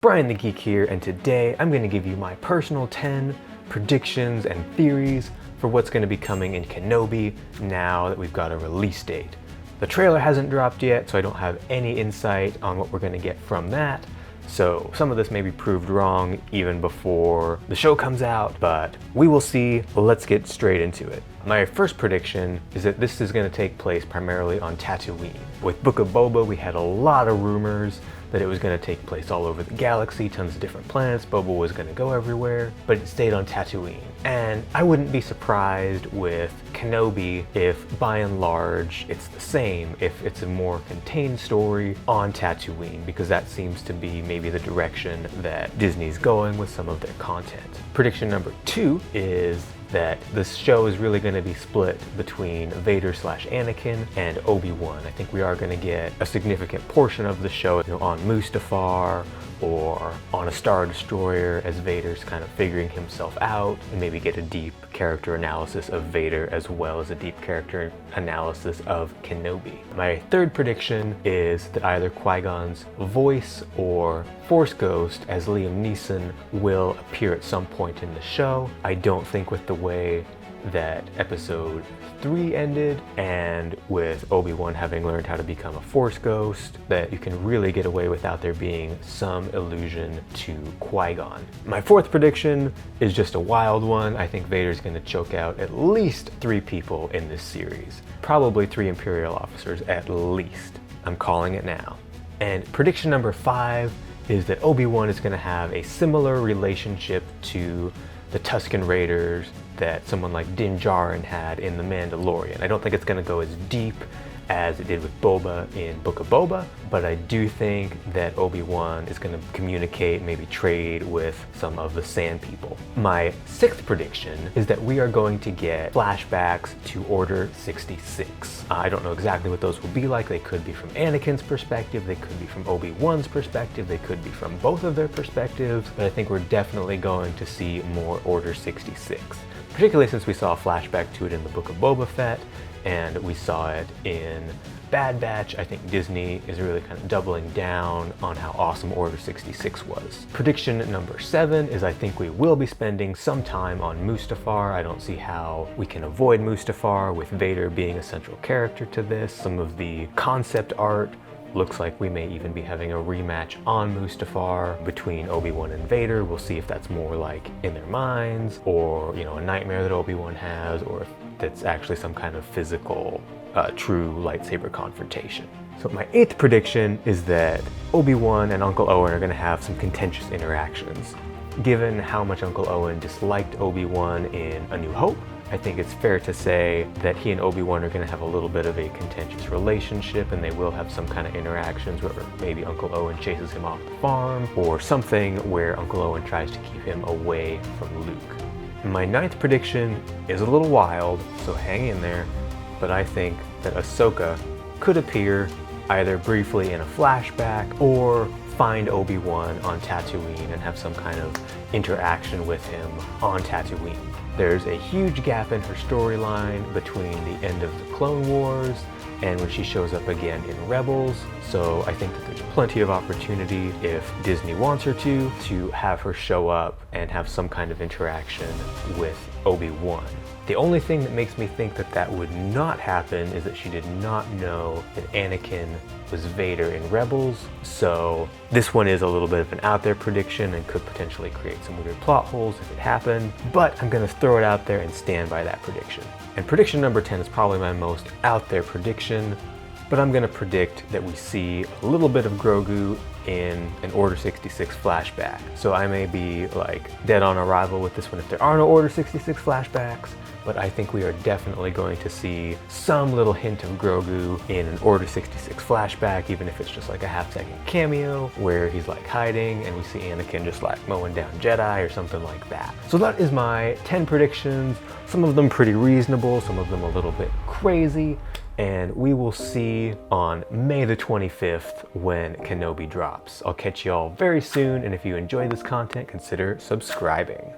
Brian the Geek here, and today I'm going to give you my personal 10 predictions and theories for what's going to be coming in Kenobi now that we've got a release date. The trailer hasn't dropped yet, so I don't have any insight on what we're going to get from that. So some of this may be proved wrong even before the show comes out, but we will see. Let's get straight into it. My first prediction is that this is going to take place primarily on Tatooine. With Book of Boba, we had a lot of rumors that it was going to take place all over the galaxy, tons of different planets, Boba was going to go everywhere, but it stayed on Tatooine. And I wouldn't be surprised with Kenobi if, by and large, it's the same, if it's a more contained story on Tatooine, because that seems to be maybe the direction that Disney's going with some of their content. Prediction number 2 is that this show is really going to be split between Vader / Anakin and Obi-Wan. I think we are going to get a significant portion of the show, on Mustafar or on a Star Destroyer as Vader's kind of figuring himself out, and maybe get a deep character analysis of Vader as well as a deep character analysis of Kenobi. My third prediction is that either Qui-Gon's voice or Force Ghost as Liam Neeson will appear at some point in the show. I don't think with the way that episode 3 ended, and with Obi-Wan having learned how to become a Force Ghost, that you can really get away without there being some allusion to Qui-Gon. My fourth prediction is just a wild one. I think Vader's going to choke out at least 3 people in this series. Probably 3 Imperial officers at least. I'm calling it now. And prediction number 5 is that Obi-Wan is going to have a similar relationship to the Tusken Raiders that someone like Din Djarin had in The Mandalorian. I don't think it's going to go as deep as it did with Boba in Book of Boba, but I do think that Obi-Wan is going to communicate, maybe trade with some of the Sand People. My 6th prediction is that we are going to get flashbacks to Order 66. I don't know exactly what those will be like. They could be from Anakin's perspective, they could be from Obi-Wan's perspective, they could be from both of their perspectives, but I think we're definitely going to see more Order 66. Particularly since we saw a flashback to it in the Book of Boba Fett, and we saw it in Bad Batch. I think Disney is really kind of doubling down on how awesome Order 66 was. Prediction number 7 is I think we will be spending some time on Mustafar. I don't see how we can avoid Mustafar with Vader being a central character to this. Some of the concept art looks like we may even be having a rematch on Mustafar between Obi-Wan and Vader. We'll see if that's more like in their minds, or a nightmare that Obi-Wan has, or if that's actually some kind of physical, true lightsaber confrontation. So my 8th prediction is that Obi-Wan and Uncle Owen are going to have some contentious interactions. Given how much Uncle Owen disliked Obi-Wan in A New Hope, I think it's fair to say that he and Obi-Wan are going to have a little bit of a contentious relationship, and they will have some kind of interactions where maybe Uncle Owen chases him off the farm, or something where Uncle Owen tries to keep him away from Luke. My 9th prediction is a little wild, so hang in there, but I think that Ahsoka could appear either briefly in a flashback or find Obi-Wan on Tatooine and have some kind of interaction with him on Tatooine. There's a huge gap in her storyline between the end of the Clone Wars and when she shows up again in Rebels, so I think that there's plenty of opportunity, if Disney wants her to have her show up and have some kind of interaction with Obi-Wan. The only thing that makes me think that that would not happen is that she did not know that Anakin was Vader in Rebels, so this one is a little bit of an out there prediction and could potentially create some weird plot holes if it happened, but I'm going to throw it out there and stand by that prediction. And prediction number 10 is probably my most out there prediction, but I'm going to predict that we see a little bit of Grogu in an Order 66 flashback. So I may be dead on arrival with this one if there are no Order 66 flashbacks, but I think we are definitely going to see some little hint of Grogu in an Order 66 flashback, even if it's just like a half-second cameo where he's hiding and we see Anakin just mowing down Jedi or something like that. So that is my 10 predictions, some of them pretty reasonable, some of them a little bit crazy, and we will see on May the 25th when Kenobi drops. I'll catch y'all very soon, and if you enjoy this content, consider subscribing.